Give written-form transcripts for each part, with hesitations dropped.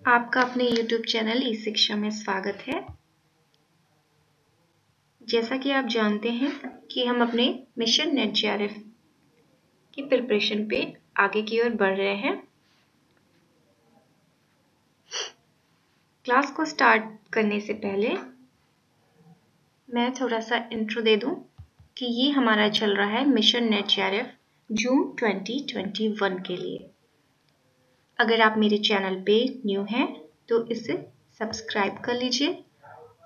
आपका अपने YouTube channel ई शिक्षा में स्वागत है। जैसा कि आप जानते हैं कि हम अपने मिशन नेट जेआरएफ की प्रिपरेशन पे आगे की ओर बढ़ रहे हैं। क्लास को स्टार्ट करने से पहले मैं थोड़ा सा इंट्रो दे दूं कि ये हमारा चल रहा है मिशन नेट जेआरएफ जून 2021 के लिए। अगर आप मेरे चैनल पे न्यू हैं तो इसे सब्सक्राइब कर लीजिए,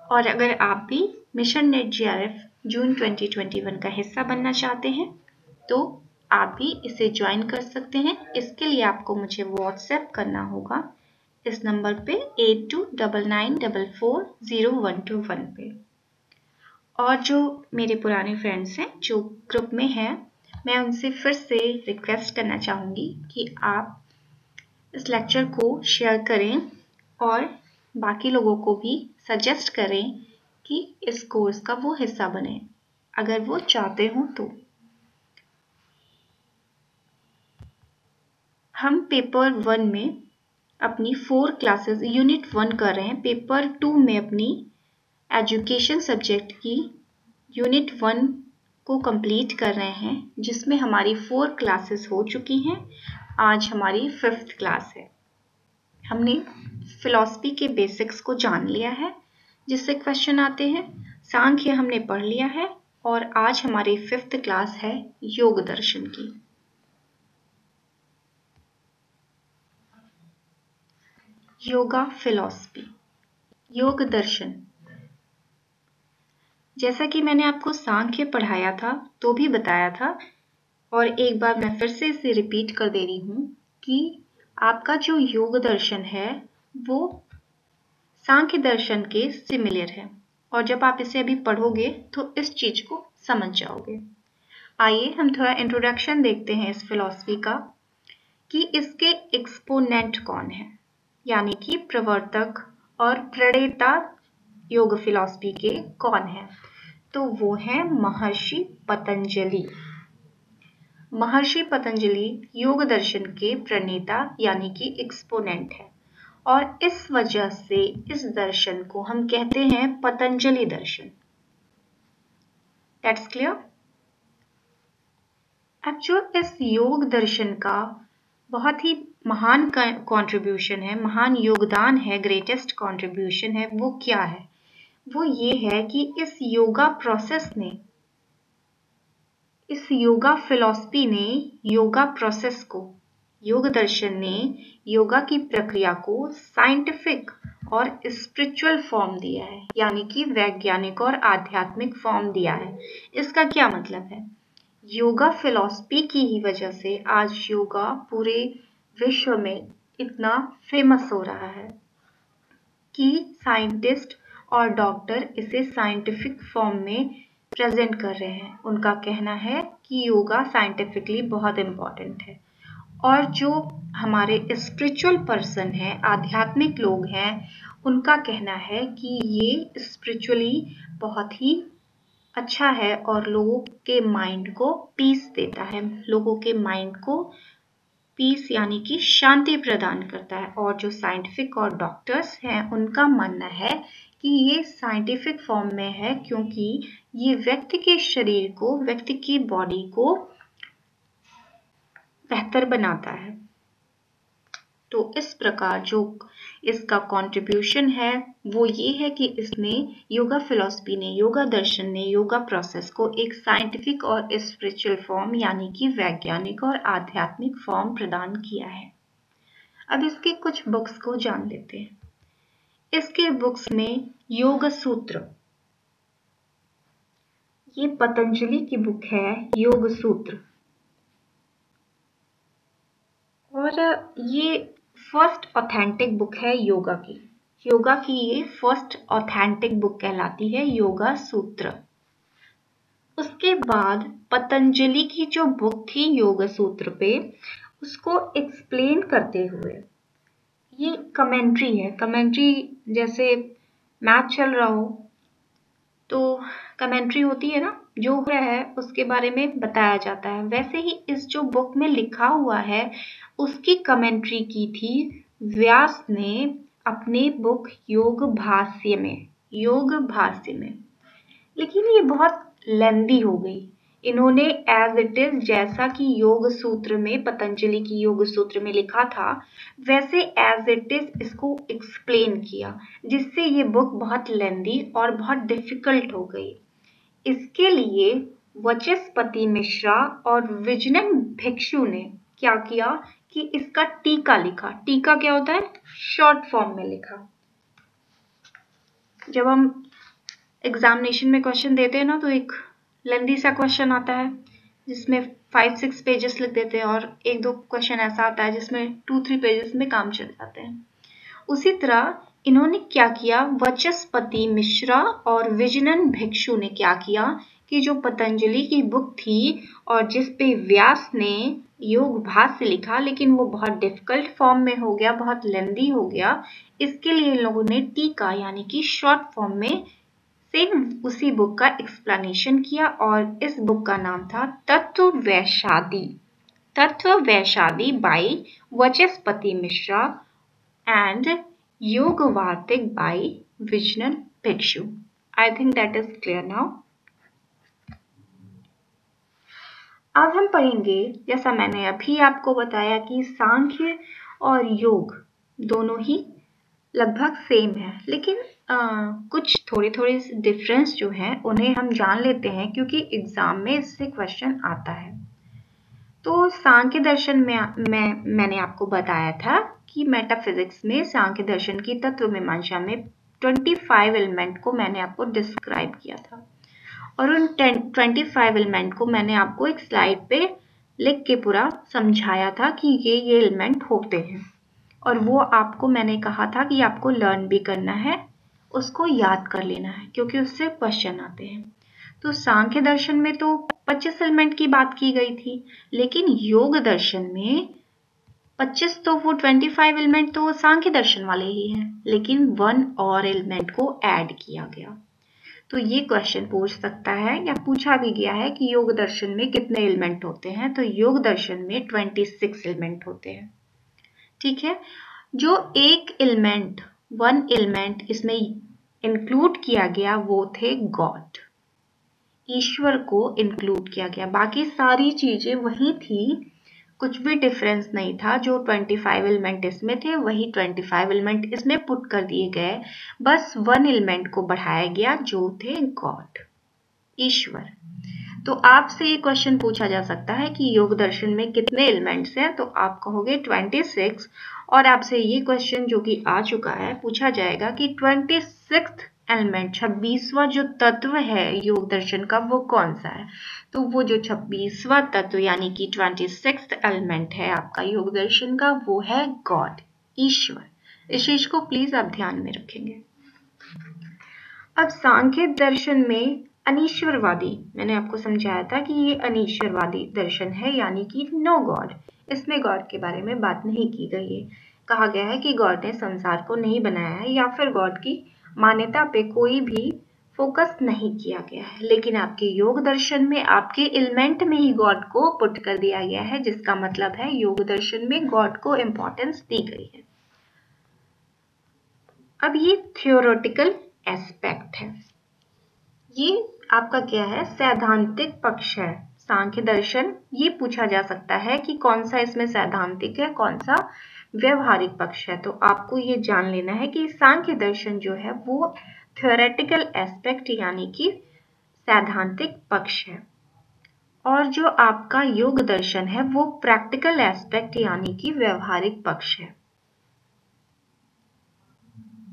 और अगर आप भी मिशन नेट जेआरएफ जून 2021 का हिस्सा बनना चाहते हैं तो आप भी इसे ज्वाइन कर सकते हैं। इसके लिए आपको मुझे व्हाट्सएप करना होगा इस नंबर पे 8299440121 पे। और जो मेरे पुराने फ्रेंड्स हैं जो ग्रुप में हैं, मैं उनसे फिर से रिक्वेस्ट करना चाहूँगी कि आप इस लेक्चर को शेयर करें और बाकी लोगों को भी सजेस्ट करें कि इस कोर्स का वो हिस्सा बने अगर वो चाहते हो तो। हम पेपर 1 में अपनी 4 क्लासेस यूनिट 1 कर रहे हैं। पेपर 2 में अपनी एजुकेशन सब्जेक्ट की यूनिट 1 को कंप्लीट कर रहे हैं, जिसमें हमारी 4 क्लासेस हो चुकी हैं। आज हमारी 5th क्लास है। हमने फिलॉसफी के बेसिक्स को जान लिया है जिससे क्वेश्चन आते हैं। सांख्य हमने पढ़ लिया है और आज हमारी 5th क्लास है योग दर्शन की। योगा फिलॉसफी, योग दर्शन। जैसा कि मैंने आपको सांख्य पढ़ाया था तो भी बताया था, और एक बार मैं फिर से इसे रिपीट कर दे रही हूँ कि आपका जो योग दर्शन है वो सांख्य दर्शन के सिमिलर है, और जब आप इसे अभी पढ़ोगे तो इस चीज को समझ जाओगे। आइए हम थोड़ा इंट्रोडक्शन देखते हैं इस फिलॉसफी का कि इसके एक्सपोनेंट कौन है, यानी कि प्रवर्तक और प्रणेता योग फिलॉसफी के कौन है। तो वो है महर्षि पतंजलि। महर्षि पतंजलि योग दर्शन के प्रणेता यानी कि एक्सपोनेंट है, और इस वजह से इस दर्शन को हम कहते हैं पतंजलि दर्शन। That's clear. अब जो इस योग दर्शन का बहुत ही महान कंट्रीब्यूशन है, महान योगदान है, ग्रेटेस्ट कंट्रीब्यूशन है, वो क्या है? वो ये है कि इस योगा प्रोसेस ने, इस योगा फिलॉसफी ने योगा प्रोसेस को, योग दर्शन ने योगा की प्रक्रिया को साइंटिफिक और स्पिरिचुअल फॉर्म दिया है, यानी कि वैज्ञानिक और आध्यात्मिक फॉर्म दिया है। इसका क्या मतलब है? योगा फिलॉसफी की ही वजह से आज योगा पूरे विश्व में इतना फेमस हो रहा है कि साइंटिस्ट और डॉक्टर इसे साइंटिफिक फॉर्म में प्रेजेंट कर रहे हैं। उनका कहना है कि योगा साइंटिफिकली बहुत इम्पोर्टेंट है, और जो हमारे स्पिरिचुअल पर्सन हैं, आध्यात्मिक लोग हैं, उनका कहना है कि ये स्पिरिचुअली बहुत ही अच्छा है और लोगों के माइंड को पीस देता है, लोगों के माइंड को पीस यानी कि शांति प्रदान करता है। और जो साइंटिफिक और डॉक्टर्स हैं उनका मानना है कि ये साइंटिफिक फॉर्म में है क्योंकि ये व्यक्ति के शरीर को, व्यक्ति की बॉडी को बेहतर बनाता है। तो इस प्रकार जो इसका कंट्रीब्यूशन है वो ये है कि इसने, योगा फिलॉसफी ने, योगा दर्शन ने योगा प्रोसेस को एक साइंटिफिक और स्पिरिचुअल फॉर्म यानी कि वैज्ञानिक और आध्यात्मिक फॉर्म प्रदान किया है। अब इसके कुछ बुक्स को जान लेते हैं। इसके बुक्स में योग सूत्र, ये पतंजलि की बुक है योग सूत्र, और ये फर्स्ट ऑथेंटिक बुक है योगा की। योगा की ये फर्स्ट ऑथेंटिक बुक कहलाती है योगा सूत्र। उसके बाद पतंजलि की जो बुक थी योग सूत्र पे, उसको एक्सप्लेन करते हुए, ये कमेंट्री है। कमेंट्री जैसे मैच चल रहा हो तो कमेंट्री होती है ना, जो हो रहा है उसके बारे में बताया जाता है, वैसे ही इस जो बुक में लिखा हुआ है उसकी कमेंट्री की थी व्यास ने अपने बुक योग भाष्य में, लेकिन ये बहुत लेंदी हो गई। इन्होंने एज इट इज जैसा कि योग सूत्र में, पतंजलि की योग सूत्र में लिखा था, वैसे एज इट इज इसको एक्सप्लेन किया, जिससे ये बुक बहुत लेंदी और बहुत डिफिकल्ट हो गई। इसके लिए वचस्पति मिश्रा और विजनन भिक्षु ने क्या किया कि इसका टीका लिखा। टीका क्या होता है? शॉर्ट फॉर्म में लिखा। जब हम एग्जामिनेशन में क्वेश्चन देते हैं ना, तो एक लेंदी सा क्वेश्चन आता है जिसमें 5-6 पेजेस लिख देते हैं, और 1-2 क्वेश्चन ऐसा आता है जिसमें 2-3 पेजेस में काम चल जाते हैं। उसी तरह इन्होंने क्या किया, वचस्पति मिश्रा और विजनन भिक्षु ने क्या किया कि जो पतंजलि की बुक थी और जिस पे व्यास ने योग भाष्य लिखा, लेकिन वो बहुत डिफिकल्ट फॉर्म में हो गया, बहुत लेंदी हो गया, इसके लिए इन लोगों ने टीका यानी कि शॉर्ट फॉर्म में सेम उसी बुक का एक्सप्लेनेशन किया, और इस बुक का नाम था तत्ववैशादी bye Vachaspati Mishra and योगवार्तिक bye विजनन भिक्षु। I think that is clear now. अब हम पढ़ेंगे, जैसा मैंने अभी आपको बताया कि सांख्य और योग दोनों ही लगभग सेम है, लेकिन कुछ थोड़े डिफरेंस जो है उन्हें हम जान लेते हैं, क्योंकि एग्जाम में इससे क्वेश्चन आता है। तो सांख्य दर्शन में मैंने आपको बताया था कि मेटाफिजिक्स में सांख्य दर्शन की तत्व मीमांसा में 25 एलिमेंट को मैंने आपको डिस्क्राइब किया था, और उन 25 एलिमेंट को मैंने आपको एक स्लाइड पे लिख के पूरा समझाया था कि ये एलिमेंट होते हैं, और वो आपको मैंने कहा था कि आपको लर्न भी करना है, उसको याद कर लेना है, क्योंकि उससे क्वेश्चन आते हैं। तो सांख्य दर्शन में तो 25 एलिमेंट की बात की गई थी, लेकिन योग दर्शन में 25 तो वो 25 एलिमेंट तो सांख्य दर्शन वाले ही हैं, लेकिन 1 और एलिमेंट को ऐड किया गया। तो ये क्वेश्चन पूछ सकता है या पूछा भी गया है कि योग दर्शन में कितने एलिमेंट होते हैं, तो योग दर्शन में 26 एलिमेंट होते हैं। ठीक है, जो एक एलिमेंट 1 एलिमेंट इसमें इंक्लूड किया गया वो थे गॉड, ईश्वर को इंक्लूड किया गया, बाकी सारी चीजें वही थी, कुछ भी डिफरेंस नहीं था। जो 25 एलिमेंट इसमें थे वही 25 एलिमेंट इसमें पुट कर दिए गए, बस 1 एलिमेंट को बढ़ाया गया जो थे गॉड, ईश्वर। तो आपसे ये क्वेश्चन पूछा जा सकता है कि योग दर्शन में कितने एलिमेंट्स हैं, तो आप कहोगे 26, और आपसे ये क्वेश्चन जो कि आ चुका है पूछा जाएगा कि 26th एलिमेंट, 26वां जो तत्व है योग दर्शन का वो कौन सा है, तो वो जो 26वां तत्व यानी कि 26th एलिमेंट है आपका योग दर्शन का, वो है गॉड, ईश्वर। इस चीज को प्लीज आप ध्यान में रखेंगे। अब सांख्य दर्शन में अनीश्वरवादी, मैंने आपको समझाया था कि ये अनीश्वरवादी दर्शन है, यानी कि नो गॉड, इसमें गॉड के बारे में बात नहीं की गई है। कहा गया है कि गॉड ने संसार को नहीं बनाया है, या फिर गॉड की मान्यता पे कोई भी फोकस नहीं किया गया है, लेकिन आपके योग दर्शन में आपके एलिमेंट में ही गॉड को पुट कर दिया गया है, जिसका मतलब है योग दर्शन में गॉड को इंपॉर्टेंस दी गई है। अब ये थियोरेटिकल एस्पेक्ट है, ये आपका क्या है, सैद्धांतिक पक्ष है। सांख्य दर्शन ये पूछा जा सकता है कि कौन सा इसमें सैद्धांतिक है, कौन सा व्यवहारिक पक्ष है। तो आपको ये जान लेना है कि सांख्य दर्शन जो है वो थ्योरेटिकल एस्पेक्ट यानी कि सैद्धांतिक पक्ष है, और जो आपका योग दर्शन है वो प्रैक्टिकल एस्पेक्ट यानी कि व्यवहारिक पक्ष है।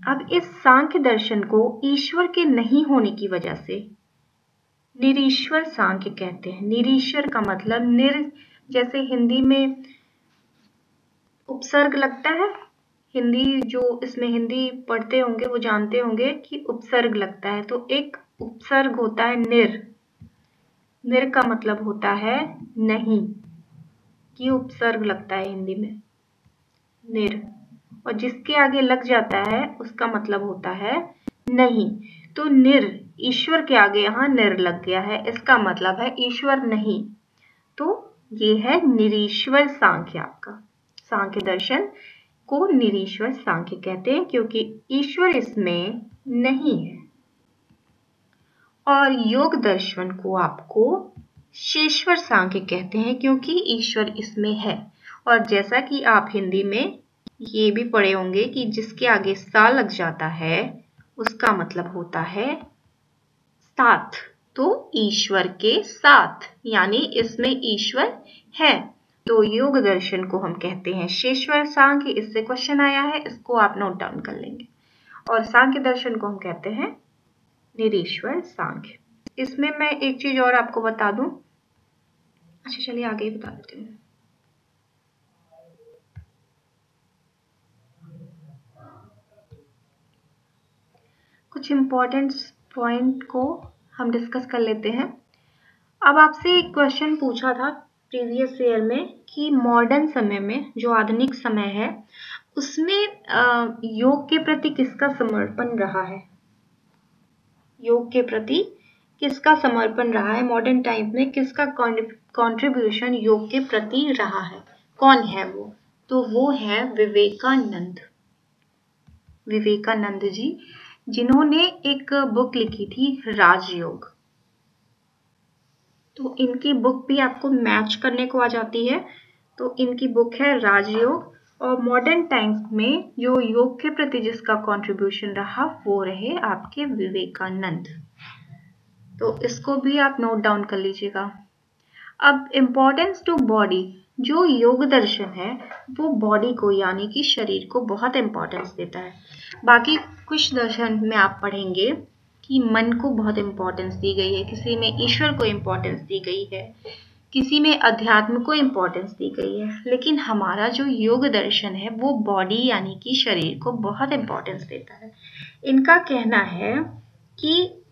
अब इस सांख्य दर्शन को ईश्वर के नहीं होने की वजह से निरीश्वर सांख्य कहते हैं। निरीश्वर का मतलब जैसे हिंदी में उपसर्ग लगता है, हिंदी जो इसमें हिंदी पढ़ते होंगे वो जानते होंगे कि उपसर्ग लगता है, तो एक उपसर्ग होता है निर का मतलब होता है नहीं, ये उपसर्ग लगता है हिंदी में निर, और जिसके आगे लग जाता है उसका मतलब होता है नहीं। तो ईश्वर के आगे यहाँ निर लग गया है, इसका मतलब है ईश्वर नहीं। तो ये है निरीश्वर सांख्य, आपका सांख्य दर्शन को निरीश्वर सांख्य कहते हैं क्योंकि ईश्वर इसमें नहीं है, और योग दर्शन को आपको शेश्वर सांख्य कहते हैं क्योंकि ईश्वर इसमें है। और जैसा कि आप हिंदी में ये भी पढ़े होंगे कि जिसके आगे सा लग जाता है उसका मतलब होता है साथ, तो ईश्वर के साथ, यानी इसमें ईश्वर है। तो योग दर्शन को हम कहते हैं शेश्वर सांख्य, इससे क्वेश्चन आया है, इसको आप नोट डाउन कर लेंगे। और सांख्य दर्शन को हम कहते हैं निरीश्वर सांख्य। इसमें मैं एक चीज और आपको बता दूं, अच्छा चलिए आगे ही बता देती हूँ। कुछ इंपॉर्टेंट पॉइंट को हम डिस्कस कर लेते हैं। अब आपसे एक क्वेश्चन पूछा था प्रीवियस ईयर में कि मॉडर्न समय में, जो आधुनिक समय है, उसमें योग के प्रति किसका समर्पण रहा है? योग के प्रति किसका समर्पण रहा है? मॉडर्न टाइम में किसका कंट्रीब्यूशन योग के प्रति रहा है? कौन है वो? तो वो है विवेकानंद। विवेकानंद जी, जिन्होंने एक बुक लिखी थी राजयोग। तो इनकी बुक भी आपको मैच करने को आ जाती है। तो इनकी बुक है राजयोग, और मॉडर्न टाइम्स में जो योग के प्रति जिसका कंट्रीब्यूशन रहा वो रहे आपके विवेकानंद। तो इसको भी आप नोट डाउन कर लीजिएगा। अब इम्पोर्टेंस टू बॉडी, जो योग दर्शन है वो बॉडी को यानी कि शरीर को बहुत इम्पोर्टेंस देता है। बाकी कुछ दर्शन में आप पढ़ेंगे कि मन को बहुत इम्पोर्टेंस दी गई है, किसी में ईश्वर को इम्पोर्टेंस दी गई है, किसी में अध्यात्म को इम्पोर्टेंस दी गई है, लेकिन हमारा जो योग दर्शन है वो बॉडी यानी कि शरीर को बहुत इम्पोर्टेंस देता है। इनका कहना है कि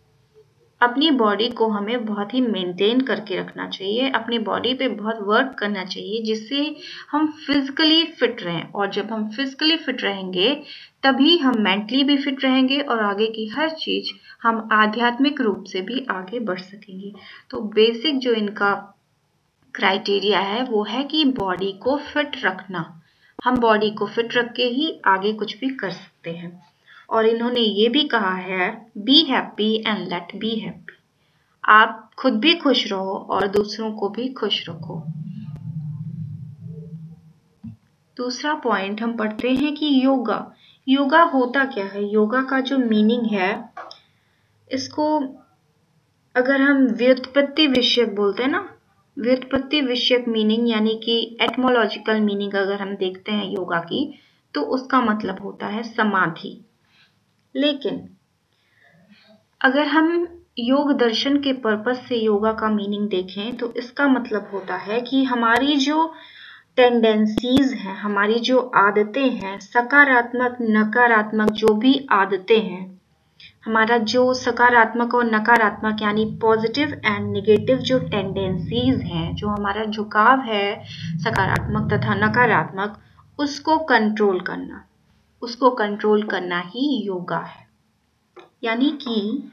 अपनी बॉडी को हमें बहुत ही मेंटेन करके रखना चाहिए, अपनी बॉडी पे बहुत वर्क करना चाहिए जिससे हम फिजिकली फिट रहें, और जब हम फिजिकली फिट रहेंगे तभी हम मेंटली भी फिट रहेंगे और आगे की हर चीज हम आध्यात्मिक रूप से भी आगे बढ़ सकेंगे। तो बेसिक जो इनका क्राइटेरिया है वो है कि बॉडी को फिट रखना। हम बॉडी को फिट रख के ही आगे कुछ भी कर सकते हैं। और इन्होंने ये भी कहा है, be happy and let be happy. आप खुद भी खुश रहो और दूसरों को भी खुश रखो। दूसरा पॉइंट हम पढ़ते हैं कि योगा। योगा होता क्या है? योगा का जो मीनिंग है, इसको अगर हम व्युत्पत्ति विषयक बोलते हैं ना, व्युत्पत्ति विषयक मीनिंग यानी कि एटमोलॉजिकल मीनिंग अगर हम देखते हैं योगा की, तो उसका मतलब होता है समाधि। लेकिन अगर हम योग दर्शन के पर्पस से योगा का मीनिंग देखें तो इसका मतलब होता है कि हमारी जो टेंडेंसीज हैं, हमारी जो आदतें हैं, सकारात्मक नकारात्मक जो भी आदतें हैं, हमारा जो सकारात्मक और नकारात्मक यानी पॉजिटिव एंड नेगेटिव जो टेंडेंसीज हैं, जो हमारा झुकाव है सकारात्मक तथा नकारात्मक, उसको कंट्रोल करना ही योगा है। यानी कि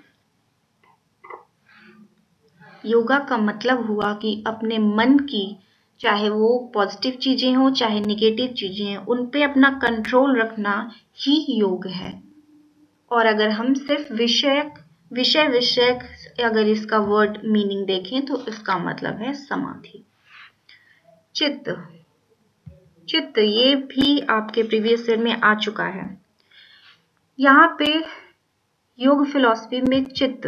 योगा का मतलब हुआ कि अपने मन की, चाहे वो पॉजिटिव चीजें हो चाहे नेगेटिव चीजें हैं, उन पे अपना कंट्रोल रखना ही योग है। और अगर हम सिर्फ विषय विषयक अगर इसका वर्ड मीनिंग देखें तो इसका मतलब है समाधि। चित्त ये भी आपके प्रीवियस ईयर में आ चुका है। यहाँ पे योग फिलॉसफी में चित्त,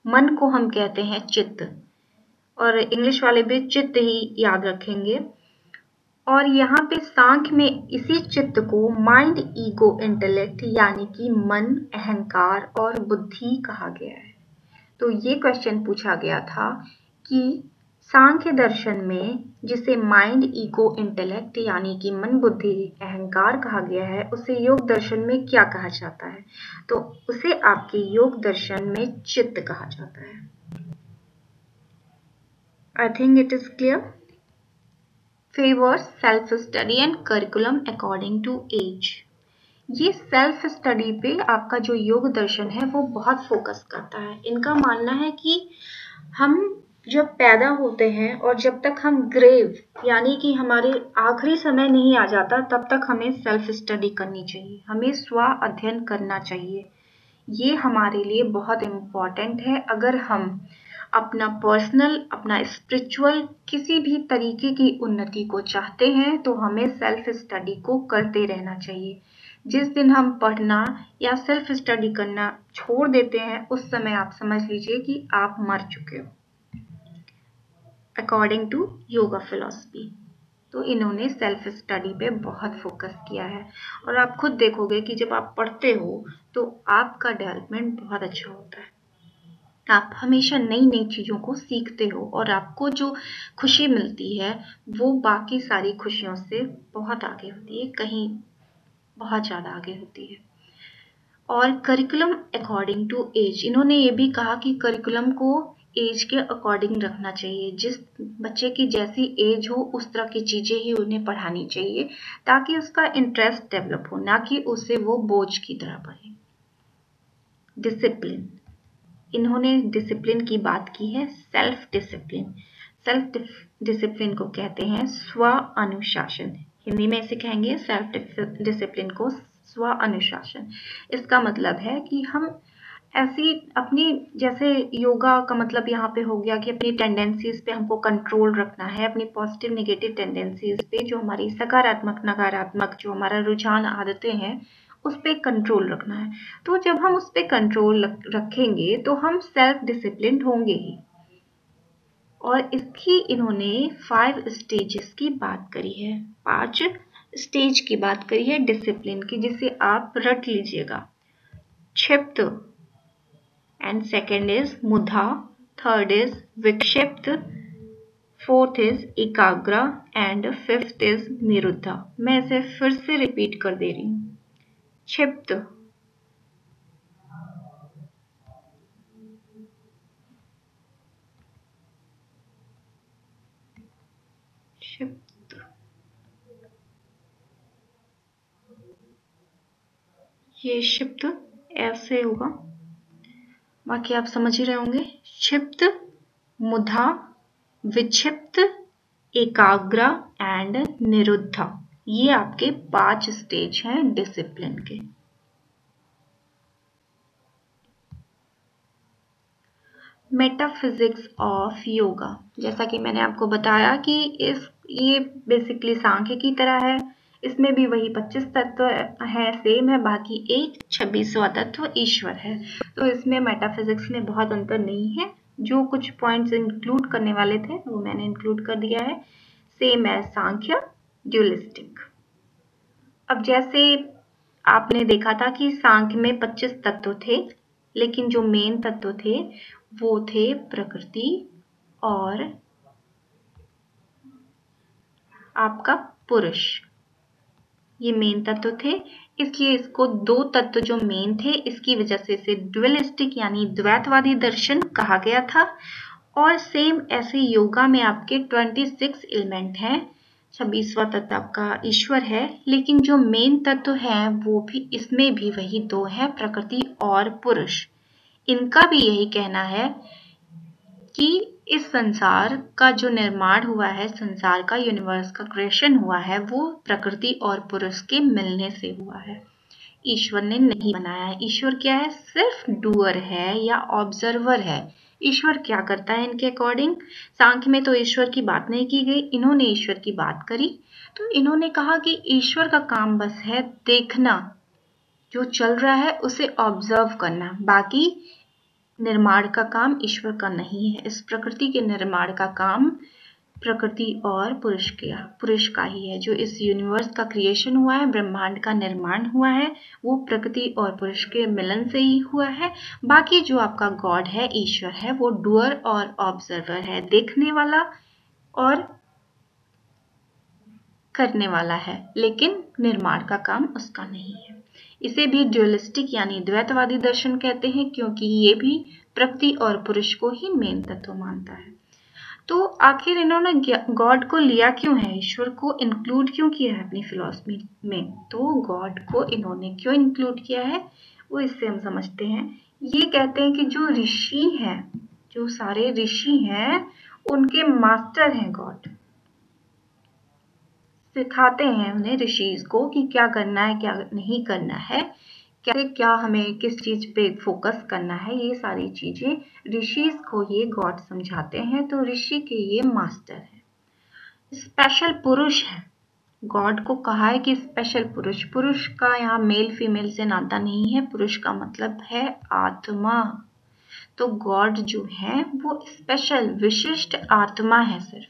मन को हम कहते हैं चित्त, और इंग्लिश वाले भी चित्त ही याद रखेंगे। और यहाँ पे सांख्य में इसी चित्त को माइंड, ईगो, इंटेलेक्ट यानी कि मन, अहंकार और बुद्धि कहा गया है। तो ये क्वेश्चन पूछा गया था कि सांख्य दर्शन में जिसे माइंड, ईगो, इंटेलेक्ट यानी कि मन, बुद्धि, अहंकार कहा गया है, उसे योग दर्शन में क्या कहा जाता है? तो उसे आपके योग दर्शन में चित्त कहा जाता है। I think it is clear. Favors self-study and curriculum according to age. ये सेल्फ स्टडी पे आपका जो योग दर्शन है वो बहुत फोकस करता है। इनका मानना है कि हम जब पैदा होते हैं और जब तक हम ग्रेव यानी कि हमारे आखिरी समय नहीं आ जाता, तब तक हमें सेल्फ स्टडी करनी चाहिए, हमें स्व अध्ययन करना चाहिए। ये हमारे लिए बहुत इम्पॉर्टेंट है। अगर हम अपना पर्सनल, अपना स्पिरिचुअल किसी भी तरीके की उन्नति को चाहते हैं तो हमें सेल्फ स्टडी को करते रहना चाहिए। जिस दिन हम पढ़ना या सेल्फ स्टडी करना छोड़ देते हैं, उस समय आप समझ लीजिए कि आप मर चुके हो, अकॉर्डिंग टू योगा फिलॉसफी। तो इन्होंने सेल्फ स्टडी पे बहुत फोकस किया है और आप खुद देखोगे कि जब आप पढ़ते हो तो आपका डेवलपमेंट बहुत अच्छा होता है। आप हमेशा नई नई चीज़ों को सीखते हो और आपको जो खुशी मिलती है वो बाकी सारी खुशियों से बहुत आगे होती है, कहीं बहुत ज़्यादा आगे होती है। और करिकुलम अकॉर्डिंग टू एज, इन्होंने ये भी कहा कि करिकुलम को एज के अकॉर्डिंग रखना चाहिए। जिस बच्चे की जैसी एज हो उस तरह की चीज़ें ही उन्हें पढ़ानी चाहिए ताकि उसका इंटरेस्ट डेवलप हो, ना कि उसे वो बोझ की तरह पढ़े। डिसिप्लिन, इन्होंने डिसिप्लिन की बात की है। सेल्फ डिसिप्लिन, सेल्फ डिसिप्लिन को कहते हैं स्व अनुशासन। हिंदी में इसे कहेंगे सेल्फ डिसिप्लिन को स्व अनुशासन। इसका मतलब है कि हम ऐसी अपनी, जैसे योगा का मतलब यहाँ पे हो गया कि अपनी टेंडेंसीज पे हमको कंट्रोल रखना है, अपनी पॉजिटिव नेगेटिव टेंडेंसीज पे, जो हमारी सकारात्मक नकारात्मक जो हमारा रुझान आदतें हैं उस पर कंट्रोल रखना है। तो जब हम उस पर कंट्रोल रखेंगे तो हम सेल्फ डिसिप्लिन होंगे ही। और इसकी इन्होंने 5 स्टेजेस की बात करी है, 5 स्टेज की बात करी है डिसिप्लिन की, जिसे आप रट लीजिएगा। क्षिप्त, एंड सेकेंड इज मुधा, थर्ड इज विक्षिप्त, फोर्थ इज एकाग्र एंड फिफ्थ इज निरुद्धा। मैं इसे फिर से रिपीट कर दे रही हूँ। क्षिप्त, क्षिप्त, ये क्षिप्त ऐसे होगा, बाकी आप समझ ही रहे होंगे। क्षिप्त, मुधा, विक्षिप्त, एकाग्र एंड निरुद्धा, ये आपके 5 स्टेज हैं डिसिप्लिन के। मेटाफिजिक्स ऑफ योगा, जैसा कि मैंने आपको बताया कि ये बेसिकली सांख्य की तरह है। इसमें भी वही 25 तत्व है, सेम है, बाकी एक 26वां तत्व ईश्वर है। तो इसमें मेटाफिजिक्स में बहुत अंतर नहीं है। जो कुछ पॉइंट्स इंक्लूड करने वाले थे वो मैंने इंक्लूड कर दिया है, सेम है सांख्य, ड्यूलिस्टिक। अब जैसे आपने देखा था कि सांख्य में 25 तत्व थे, लेकिन जो मेन तत्व थे वो थे प्रकृति और आपका पुरुष, ये मेन तत्व थे। इसलिए इसको 2 तत्व जो मेन थे, इसकी वजह से इसे ड्युअलिस्टिक यानी द्वैतवादी दर्शन कहा गया था। और सेम ऐसे योगा में आपके 26 एलिमेंट हैं, 26वां तत्व आपका ईश्वर है, लेकिन जो मेन तत्व है वो भी, इसमें भी वही 2 है, प्रकृति और पुरुष। इनका भी यही कहना है कि इस संसार का जो निर्माण हुआ है, संसार का, यूनिवर्स का क्रिएशन हुआ है, वो प्रकृति और पुरुष के मिलने से हुआ है, ईश्वर ने नहीं बनाया है। ईश्वर क्या है? सिर्फ डूअर है या ऑब्जर्वर है। ईश्वर क्या करता है इनके अकॉर्डिंग? सांख्य में तो ईश्वर की बात नहीं की गई, इन्होंने ईश्वर की बात करी। तो इन्होंने कहा कि ईश्वर का काम बस है देखना, जो चल रहा है उसे ऑब्जर्व करना, बाकी निर्माण का काम ईश्वर का नहीं है। इस प्रकृति के निर्माण का काम प्रकृति और पुरुष का ही है। जो इस यूनिवर्स का क्रिएशन हुआ है, ब्रह्मांड का निर्माण हुआ है, वो प्रकृति और पुरुष के मिलन से ही हुआ है। बाकी जो आपका गॉड है, ईश्वर है, वो डूअर और ऑब्जर्वर है, देखने वाला और करने वाला है, लेकिन निर्माण का काम उसका नहीं है। इसे भी ड्युअलिस्टिक यानी द्वैतवादी दर्शन कहते हैं, क्योंकि ये भी प्रकृति और पुरुष को ही मेन तत्व मानता है। तो आखिर इन्होंने गॉड को लिया क्यों है, ईश्वर को इंक्लूड क्यों किया है अपनी फिलॉसफी में? तो गॉड को इन्होंने क्यों इंक्लूड किया है वो इससे हम समझते हैं। ये कहते हैं कि जो ऋषि हैं, जो सारे ऋषि हैं उनके मास्टर हैं गॉड। सिखाते हैं उन्हें ऋषिज को कि क्या करना है क्या नहीं करना है, कैसे क्या हमें किस चीज पे फोकस करना है, ये सारी चीजें ऋषिज को ये गॉड समझाते हैं। तो ऋषि के ये मास्टर हैं, स्पेशल पुरुष है। गॉड को कहा है कि स्पेशल पुरुष, पुरुष का यहाँ मेल फीमेल से नाता नहीं है, पुरुष का मतलब है आत्मा। तो गॉड जो है वो स्पेशल विशिष्ट आत्मा है। सिर्फ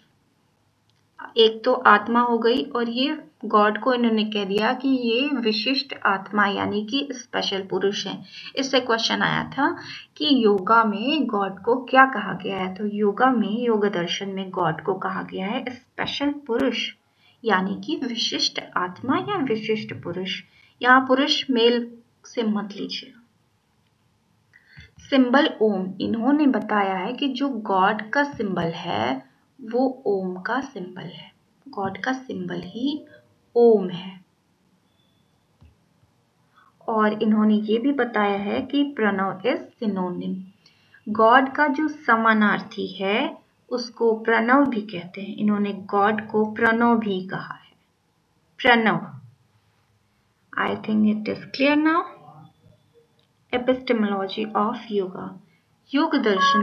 एक तो आत्मा हो गई और ये गॉड को इन्होंने कह दिया कि ये विशिष्ट आत्मा यानी कि स्पेशल पुरुष है। इससे क्वेश्चन आया था कि योगा में गॉड को क्या कहा गया है, तो योगा में योग दर्शन में गॉड को कहा गया है स्पेशल पुरुष यानी कि विशिष्ट आत्मा या विशिष्ट पुरुष। यहाँ पुरुष मेल से मत लीजिए। सिंबल ओम, इन्होंने बताया है कि जो गॉड का सिंबल है वो ओम का सिंबल है। गॉड का सिंबल ही ओम है। और इन्होंने ये भी बताया है कि प्रणव इज सिनोनिम, गॉड का जो समानार्थी है उसको प्रणव भी कहते हैं। इन्होंने गॉड को प्रणव भी कहा है, Pranav. I think it is clear now. Epistemology of yoga, योग दर्शन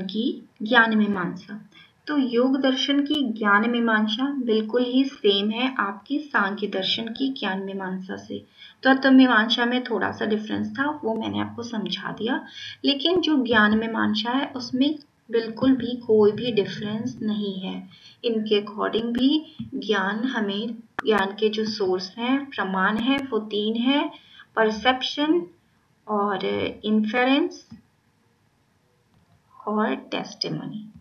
की ज्ञान मीमांसा। तो योग दर्शन की ज्ञान मीमांसा बिल्कुल ही सेम है आपकी सांख्य दर्शन की ज्ञान मीमांसा से। तत्व मीमांसा में थोड़ा सा डिफरेंस था, वो मैंने आपको समझा दिया, लेकिन जो ज्ञान मीमांसा है उसमें बिल्कुल भी कोई भी डिफरेंस नहीं है। इनके अकॉर्डिंग भी ज्ञान के जो सोर्स हैं, प्रमाण है, वो 3 है, परसेप्शन और इन्फेरेंस और टेस्टिमनी।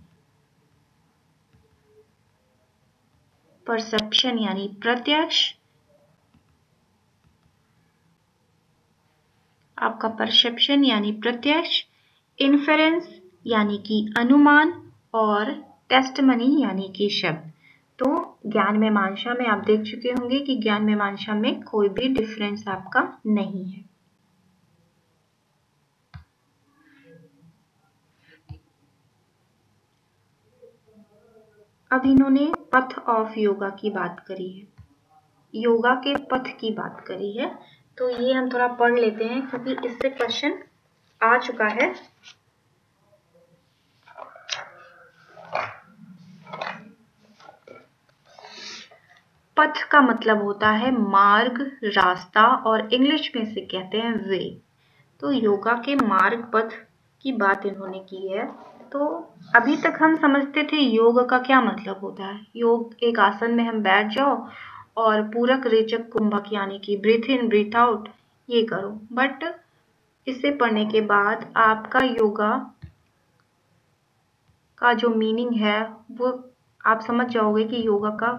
परसेप्शन यानी प्रत्यक्ष, आपका परसेप्शन यानी प्रत्यक्ष, इन्फेरेंस यानी कि अनुमान और टेस्टिमनी यानी कि शब्द। तो ज्ञान मीमांसा में आप देख चुके होंगे कि ज्ञान मीमांसा में कोई भी डिफरेंस आपका नहीं है। अब इन्होंने पथ ऑफ योगा की बात करी है, योगा के पथ की बात करी है, तो ये हम थोड़ा पढ़ लेते हैं क्योंकि इससे क्वेश्चन आ चुका है। पथ का मतलब होता है मार्ग, रास्ता, और इंग्लिश में से कहते हैं वे। तो योगा के मार्ग पथ की बात इन्होंने की है। तो अभी तक हम समझते थे योग का क्या मतलब होता है, योग एक आसन में हम बैठ जाओ और पूरक, रेचक, कुंभक यानी कि ब्रीथ इन ब्रीथ आउट ये करो। बट इसे पढ़ने के बाद आपका योगा का जो मीनिंग है वो आप समझ जाओगे कि योगा का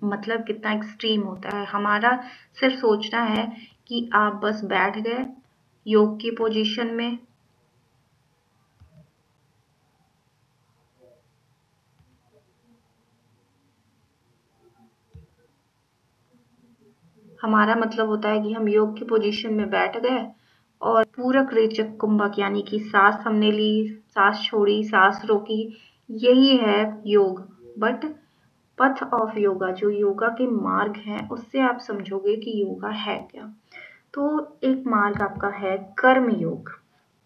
मतलब कितना एक्सट्रीम होता है। हमारा सिर्फ सोचना है कि आप बस बैठ गए योग की पोजीशन में, हमारा मतलब होता है कि हम योग की पोजीशन में बैठ गए और पूरक, रेचक, कुंभक यानी कि सांस हमने ली, सांस छोड़ी, सांस रोकी, यही है योग। बट पथ ऑफ योगा, जो योगा के मार्ग हैं, उससे आप समझोगे कि योगा है क्या। तो एक मार्ग आपका है कर्म योग।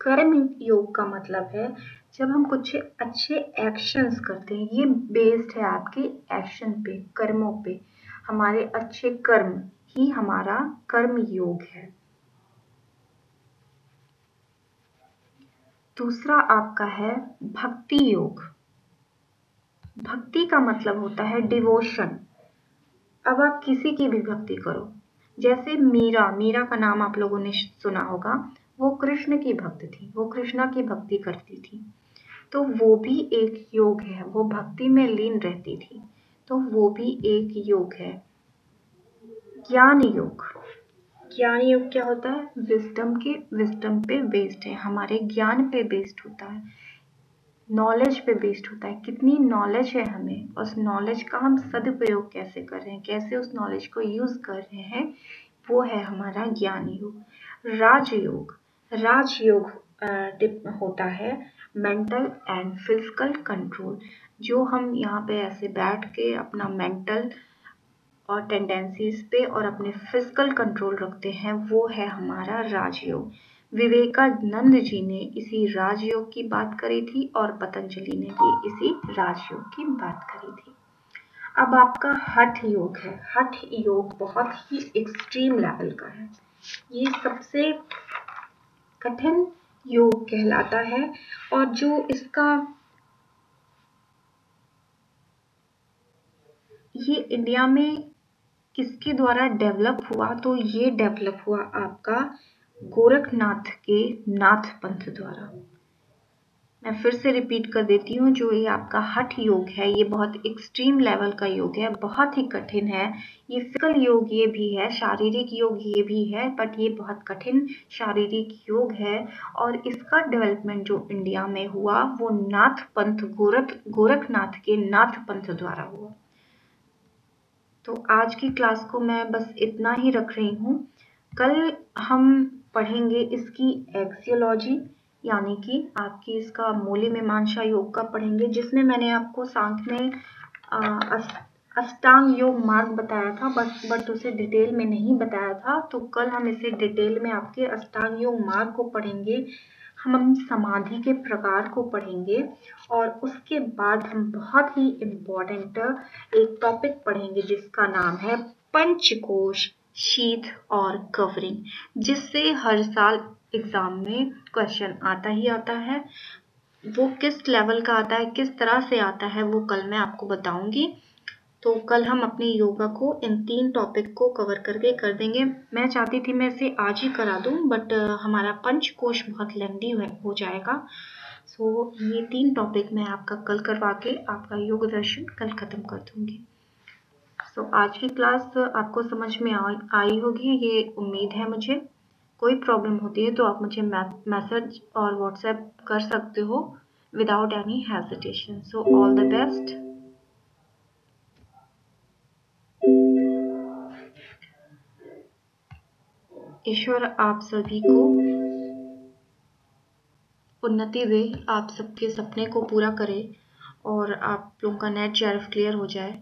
कर्म योग का मतलब है जब हम कुछ अच्छे एक्शंस करते हैं, ये बेस्ड है आपके एक्शन पे, कर्मों पे। हमारे अच्छे कर्म ही हमारा कर्म योग है। दूसरा आपका है भक्ति योग। भक्ति का मतलब होता है डिवोशन। अब आप किसी की भी भक्ति करो, जैसे मीरा का नाम आप लोगों ने सुना होगा, वो कृष्ण की भक्त थी, वो कृष्णा की भक्ति करती थी, तो वो भी एक योग है, वो भक्ति में लीन रहती थी, तो वो भी एक योग है। ज्ञान योग, ज्ञान योग क्या होता है, विजडम पे बेस्ड है, हमारे ज्ञान पे बेस्ड होता है, नॉलेज पे बेस्ड होता है। कितनी नॉलेज है हमें, उस नॉलेज का हम सदुपयोग कैसे कर रहे हैं, कैसे उस नॉलेज को यूज कर रहे हैं, वो है हमारा ज्ञान योग। राजयोग। राजयोग होता है मेंटल एंड फिजिकल कंट्रोल। जो हम यहाँ पे ऐसे बैठ के अपना मेंटल और टेंडेंसीज पे और अपने फिजिकल कंट्रोल रखते हैं, वो है हमारा राजयोग। विवेकानंद जी ने इसी राजयोग की बात करी थी और पतंजलि ने भी इसी राजयोग की बात करी थी। अब आपका हठ योग है। हठ योग बहुत ही एक्सट्रीम लेवल का है। ये सबसे कठिन योग कहलाता है और जो इसका ये इंडिया में किसके द्वारा डेवलप हुआ, तो ये डेवलप हुआ आपका गोरखनाथ के नाथ पंथ द्वारा। मैं फिर से रिपीट कर देती हूँ, जो ये आपका हठ योग है ये बहुत एक्सट्रीम लेवल का योग है, बहुत ही कठिन है। ये फिजिकल योग ये भी है, शारीरिक योग ये भी है, बट ये बहुत कठिन शारीरिक योग है। और इसका डेवलपमेंट जो इंडिया में हुआ वो नाथ पंथ गोरखनाथ के नाथ पंथ द्वारा हुआ। तो आज की क्लास को मैं बस इतना ही रख रही हूँ। कल हम पढ़ेंगे इसकी एक्सियोलॉजी, यानी कि आपकी इसका मूली मीमांसा योग का पढ़ेंगे, जिसमें मैंने आपको सांख्य में अष्टांग योग मार्ग बताया था, बट उसे डिटेल में नहीं बताया था। तो कल हम इसे डिटेल में आपके अष्टांग योग मार्ग को पढ़ेंगे, हम समाधि के प्रकार को पढ़ेंगे और उसके बाद हम बहुत ही इम्पोर्टेंट एक टॉपिक पढ़ेंगे जिसका नाम है पंचकोश, शीथ और कवरिंग, जिससे हर साल एग्जाम में क्वेश्चन आता ही आता है। वो किस लेवल का आता है, किस तरह से आता है, वो कल मैं आपको बताऊंगी। तो कल हम अपनी योगा को इन 3 टॉपिक को कवर करके कर देंगे। मैं चाहती थी मैं इसे आज ही करा दूं, बट हमारा पंचकोश बहुत लेंदी हो जाएगा। सो ये 3 टॉपिक मैं आपका कल करवा के आपका योग दर्शन कल खत्म कर दूंगी। सो आज की क्लास आपको समझ में आई होगी, ये उम्मीद है मुझे। कोई प्रॉब्लम होती है तो आप मुझे मैसेज और व्हाट्सएप कर सकते हो without any hesitation. So all the best. ईश्वर आप सभी को उन्नति दे, आप सबके सपने को पूरा करे और आप लोगों का नेट जेआरएफ क्लियर हो जाए।